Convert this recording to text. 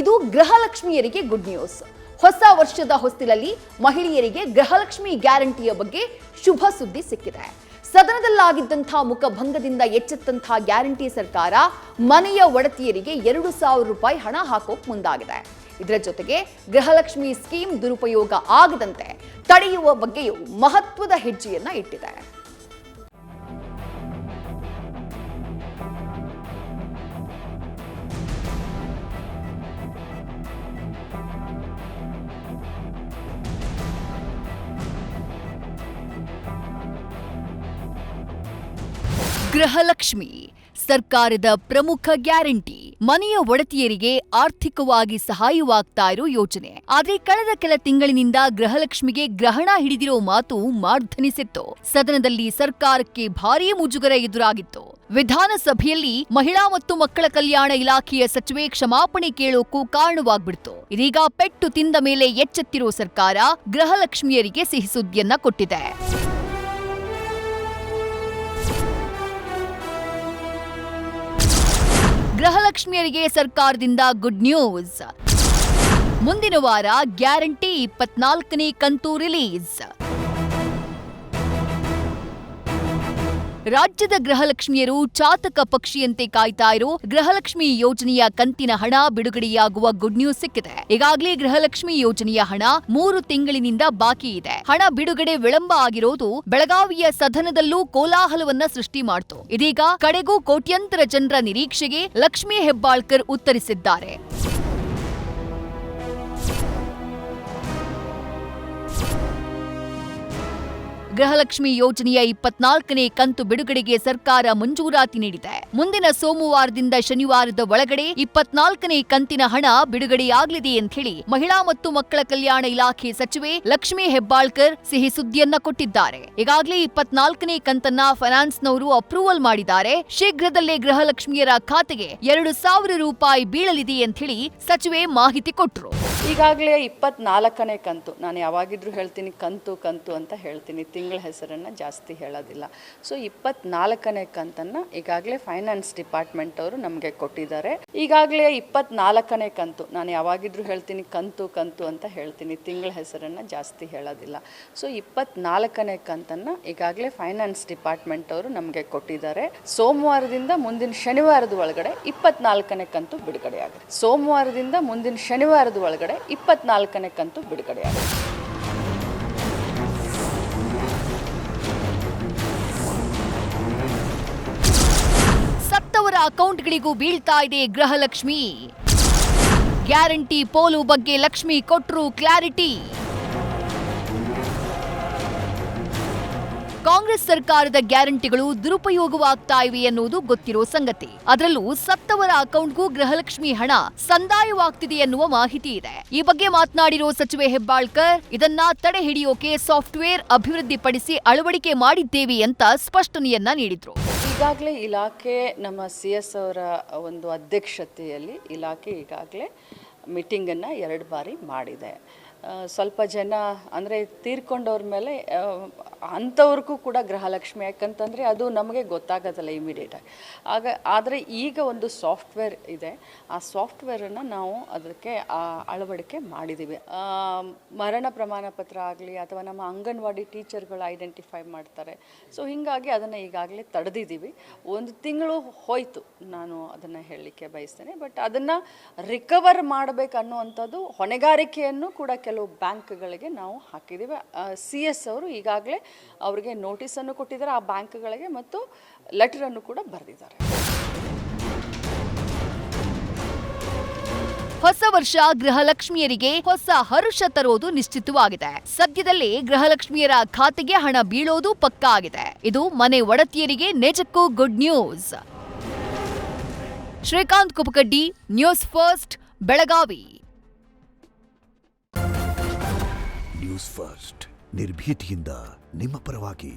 ಇದು ಗೃಹಲಕ್ಷ್ಮಿಯರಿಗೆ good news. ಹೊಸ ವರ್ಷದ ಹೊಸ್ತಿಲಲ್ಲಿ ಮಹಿಳೆಯರಿಗೆ ಗೃಹಲಕ್ಷ್ಮಿ ಗ್ಯಾರಂಟಿಯ ಬಗ್ಗೆ ಶುಭ ಸುದ್ದಿ ಸಿಕ್ಕಿದೆ. ಸದನದಲ್ಲಾಗಿದ್ದಂಥ ಮುಖಭಂಗದಿಂದ ಎಚ್ಚೆತ್ತಂಥ ಗ್ಯಾರಂಟಿ ಸರ್ಕಾರ ಮನೆಯ ಒಡತಿಯರಿಗೆ 2,000 ರೂಪಾಯಿ ಹಣ ಹಾಕೋಕ್ ಮುಂದಾಗಿದೆ. ಇದರ ಜೊತೆಗೆ ಗೃಹಲಕ್ಷ್ಮಿ ಸ್ಕೀಮ್ ದುರುಪಯೋಗ ಆಗದಂತೆ ತಡೆಯುವ ಬಗ್ಗೆಯೂ ಮಹತ್ವದ ಹೆಜ್ಜೆಯನ್ನ ಇಟ್ಟಿದೆ. ಗೃಹಲಕ್ಷ್ಮಿ ಸರ್ಕಾರದ ಪ್ರಮುಖ ಗ್ಯಾರಂಟಿ. ಮನೆಯ ಒಡತಿಯರಿಗೆ ಆರ್ಥಿಕವಾಗಿ ಸಹಾಯವಾಗ್ತಾ ಇರೋ ಯೋಜನೆ. ಆದ್ರೆ ಕಳೆದ ಕೆಲ ತಿಂಗಳಿನಿಂದ ಗೃಹಲಕ್ಷ್ಮಿಗೆ ಗ್ರಹಣ ಹಿಡಿದಿರೋ ಮಾತು ಮಾರ್ಧನಿಸಿತ್ತು. ಸದನದಲ್ಲಿ ಸರ್ಕಾರಕ್ಕೆ ಭಾರೀ ಮುಜುಗರ ಎದುರಾಗಿತ್ತು. ವಿಧಾನಸಭೆಯಲ್ಲಿ ಮಹಿಳಾ ಮತ್ತು ಮಕ್ಕಳ ಕಲ್ಯಾಣ ಇಲಾಖೆಯ ಸಚಿವೆ ಕ್ಷಮಾಪಣೆ ಕೇಳೋಕ್ಕೂ ಕಾರಣವಾಗ್ಬಿಡ್ತು. ಇದೀಗ ಪೆಟ್ಟು ತಿಂದ ಮೇಲೆ ಎಚ್ಚೆತ್ತಿರೋ ಸರ್ಕಾರ ಗೃಹಲಕ್ಷ್ಮಿಯರಿಗೆ ಸಿಹಿ ಸುದ್ದಿಯನ್ನ ಕೊಟ್ಟಿದೆ. ಗೃಹಲಕ್ಷ್ಮಿಯರಿಗೆ ಸರ್ಕಾರದಿಂದ ಗುಡ್ ನ್ಯೂಸ್. ಮುಂದಿನ ವಾರ ಗ್ಯಾರಂಟಿ 24ನೇ ಕಂತು ರಿಲೀಸ್. ರಾಜ್ಯದ ಗೃಹಲಕ್ಷ್ಮಿಯರು ಚಾತಕ ಪಕ್ಷಿಯಂತೆ ಕಾಯ್ತಾ ಇರೋ ಗೃಹಲಕ್ಷ್ಮಿ ಯೋಜನೆಯ ಕಂತಿನ ಹಣ ಬಿಡುಗಡೆಯಾಗುವ ಗುಡ್ ನ್ಯೂಸ್ ಸಿಕ್ಕಿದೆ. ಈಗಾಗಲೇ ಗೃಹಲಕ್ಷ್ಮಿ ಯೋಜನೆಯ ಹಣ 3 ತಿಂಗಳಿನಿಂದ ಬಾಕಿ ಇದೆ. ಹಣ ಬಿಡುಗಡೆ ವಿಳಂಬ ಆಗಿರೋದು ಬೆಳಗಾವಿಯ ಸದನದಲ್ಲೂ ಕೋಲಾಹಲವನ್ನ ಸೃಷ್ಟಿ ಮಾಡಿತು. ಇದೀಗ ಕಡೆಗೂ ಕೋಟ್ಯಂತರ ಜನರ ನಿರೀಕ್ಷೆಗೆ ಲಕ್ಷ್ಮೀ ಹೆಬ್ಬಾಳ್ಕರ್ ಉತ್ತರಿಸಿದ್ದಾರೆ. ಗೃಹಲಕ್ಷ್ಮಿ ಯೋಜನೆಯ 24ನೇ ಕಂತು ಬಿಡುಗಡೆಗೆ ಸರ್ಕಾರ ಮಂಜೂರಾತಿ ನೀಡಿದೆ. ಮುಂದಿನ ಸೋಮವಾರದಿಂದ ಶನಿವಾರದ ಒಳಗಡೆ 24ನೇ ಕಂತಿನ ಹಣ ಬಿಡುಗಡೆಯಾಗಲಿದೆ ಅಂತ ಹೇಳಿ ಮಹಿಳಾ ಮತ್ತು ಮಕ್ಕಳ ಕಲ್ಯಾಣ ಇಲಾಖೆ ಸಚಿವೆ ಲಕ್ಷ್ಮೀ ಹೆಬ್ಬಾಳ್ಕರ್ ಸಿಹಿ ಸುದ್ದಿಯನ್ನ ಕೊಟ್ಟಿದ್ದಾರೆ. ಈಗಾಗಲೇ 24ನೇ ಕಂತನ್ನ ಫೈನಾನ್ಸ್ನವರು ಅಪ್ರೂವಲ್ ಮಾಡಿದ್ದಾರೆ. ಶೀಘ್ರದಲ್ಲೇ ಗೃಹಲಕ್ಷ್ಮಿಯರ ಖಾತೆಗೆ 2,000 ರೂಪಾಯಿ ಬೀಳಲಿದೆ ಅಂತ ಹೇಳಿ ಸಚಿವೆ ಮಾಹಿತಿ ಕೊಟ್ಟರು. ಈಗಾಗಲೇ 24ನೇ ಕಂತು, ನಾನು ಯಾವಾಗಿದ್ರೂ ಹೇಳ್ತೀನಿ ಕಂತು ಕಂತು ಅಂತ ಹೇಳ್ತೀನಿ, ತಿಂಗಳ ಹೆಸರನ್ನು ಜಾಸ್ತಿ ಹೇಳೋದಿಲ್ಲ. ಸೊ 24ನೇ ಕಂತನ್ನು ಈಗಾಗಲೇ ಫೈನಾನ್ಸ್ ಡಿಪಾರ್ಟ್ಮೆಂಟ್ ಅವರು ನಮಗೆ ಕೊಟ್ಟಿದ್ದಾರೆ. ಈಗಾಗಲೇ 24ನೇ ಕಂತು, ನಾನು ಯಾವಾಗಿದ್ರೂ ಹೇಳ್ತೀನಿ ಕಂತು ಕಂತು ಅಂತ ಹೇಳ್ತೀನಿ, ತಿಂಗಳ ಹೆಸರನ್ನು ಜಾಸ್ತಿ ಹೇಳೋದಿಲ್ಲ. ಸೊ 24ನೇ ಕಂತನ್ನು ಈಗಾಗಲೇ ಫೈನಾನ್ಸ್ ಡಿಪಾರ್ಟ್ಮೆಂಟ್ ಅವರು ನಮಗೆ ಕೊಟ್ಟಿದ್ದಾರೆ. ಸೋಮವಾರದಿಂದ ಮುಂದಿನ ಶನಿವಾರದ ಒಳಗಡೆ 24ನೇ ಕಂತು ಬಿಡುಗಡೆಯಾಗುತ್ತೆ. ಸೋಮವಾರದಿಂದ ಮುಂದಿನ ಶನಿವಾರದ ಒಳಗಡೆ 24ನೇ ಕಂತು ಬಿಡುಗಡೆಯಾಗಿದೆ. ಸತ್ತವರ ಅಕೌಂಟ್ಗಳಿಗೂ ಬೀಳ್ತಾ ಇದೆ ಗೃಹಲಕ್ಷ್ಮಿ. ಗ್ಯಾರಂಟಿ ಪೋಲು ಬಗ್ಗೆ ಲಕ್ಷ್ಮಿ ಕೊಟ್ರು ಕ್ಲಾರಿಟಿ. ಕಾಂಗ್ರೆಸ್ ಸರ್ಕಾರದ ಗ್ಯಾರಂಟಿಗಳು ದುರುಪಯೋಗವಾಗ್ತಾ ಇವೆ ಎನ್ನುವುದು ಗೊತ್ತಿರೋ ಸಂಗತಿ. ಅದರಲ್ಲೂ ಸತ್ತವರ ಅಕೌಂಟ್ಗೂ ಗೃಹಲಕ್ಷ್ಮಿ ಹಣ ಸಂದಾಯವಾಗ್ತಿದೆ ಎನ್ನುವ ಮಾಹಿತಿ ಇದೆ. ಈ ಬಗ್ಗೆ ಮಾತನಾಡಿರೋ ಸಚಿವೆ ಹೆಬ್ಬಾಳ್ಕರ್ ಇದನ್ನ ತಡೆ ಹಿಡಿಯೋಕೆ ಸಾಫ್ಟ್ವೇರ್ ಅಭಿವೃದ್ಧಿಪಡಿಸಿ ಅಳವಡಿಕೆ ಮಾಡಿದ್ದೇವೆ ಅಂತ ಸ್ಪಷ್ಟನೆಯನ್ನ ನೀಡಿದ್ರು. ಈಗಾಗಲೇ ಇಲಾಖೆ ನಮ್ಮ CS ಅವರ ಒಂದು ಅಧ್ಯಕ್ಷತೆಯಲ್ಲಿ ಇಲಾಖೆ ಈಗಾಗಲೇ ಮೀಟಿಂಗನ್ನು 2 ಬಾರಿ ಮಾಡಿದೆ. ಸ್ವಲ್ಪ ಜನ ಅಂದರೆ ತೀರ್ಕೊಂಡವ್ರ ಮೇಲೆ ಅಂಥವ್ರಿಗೂ ಕೂಡ ಗೃಹಲಕ್ಷ್ಮಿ, ಯಾಕಂತಂದರೆ ಅದು ನಮಗೆ ಗೊತ್ತಾಗೋದಲ್ಲ ಇಮಿಡಿಯೇಟಾಗಿ. ಆದರೆ ಈಗ ಒಂದು ಸಾಫ್ಟ್ವೇರ್ ಇದೆ, ಆ ಸಾಫ್ಟ್ವೇರನ್ನು ನಾವು ಅದಕ್ಕೆ ಅಳವಡಿಕೆ ಮಾಡಿದ್ದೀವಿ. ಮರಣ ಪ್ರಮಾಣ ಪತ್ರ ಆಗಲಿ ಅಥವಾ ನಮ್ಮ ಅಂಗನವಾಡಿ ಟೀಚರ್ಗಳು ಐಡೆಂಟಿಫೈ ಮಾಡ್ತಾರೆ. ಸೊ ಹೀಗಾಗಿ ಅದನ್ನು ಈಗಾಗಲೇ ತಡೆದಿದ್ದೀವಿ. 1 ತಿಂಗಳು ಹೋಯಿತು, ನಾನು ಅದನ್ನು ಹೇಳಲಿಕ್ಕೆ ಬಯಸ್ತೇನೆ. ಬಟ್ ಅದನ್ನು ರಿಕವರ್ ಮಾಡಬೇಕು ಅನ್ನುವಂಥದ್ದು ಹೊಣೆಗಾರಿಕೆಯನ್ನು ಕೂಡ ಕೆಲವು ಬ್ಯಾಂಕ್ಗಳಿಗೆ ನಾವು ಹಾಕಿದ್ದೀವಿ. CS ಅವರು ಈಗಾಗಲೇ ಅವರಿಗೆ ನೋಟಿಸನ್ನು ಕೊಟ್ಟಿದ್ದಾರೆ, ಆ ಬ್ಯಾಂಕ್ಗಳಿಗೆ, ಮತ್ತು ಲೆಟರನ್ನು ಕೂಡ ಬರೆದಿದ್ದಾರೆ. ಹೊಸ ವರ್ಷ ಗೃಹಲಕ್ಷ್ಮಿಯರಿಗೆ ಹೊಸ ಹರುಷ ತರೋದು ನಿಶ್ಚಿತವಾಗಿದೆ. ಸದ್ಯದಲ್ಲೇ ಗೃಹಲಕ್ಷ್ಮಿಯರ ಖಾತೆಗೆ ಹಣ ಬೀಳೋದು ಪಕ್ಕಾ ಆಗಿದೆ. ಇದು ಮನೆ ಒಡತಿಯರಿಗೆ ನಿಜಕ್ಕೂ good news. Srikanth Kupakaddi, news first, Belagavi. News first ನಿರ್ಭೀತಿಯಿಂದ ನಿಮ್ಮ ಪರವಾಗಿ.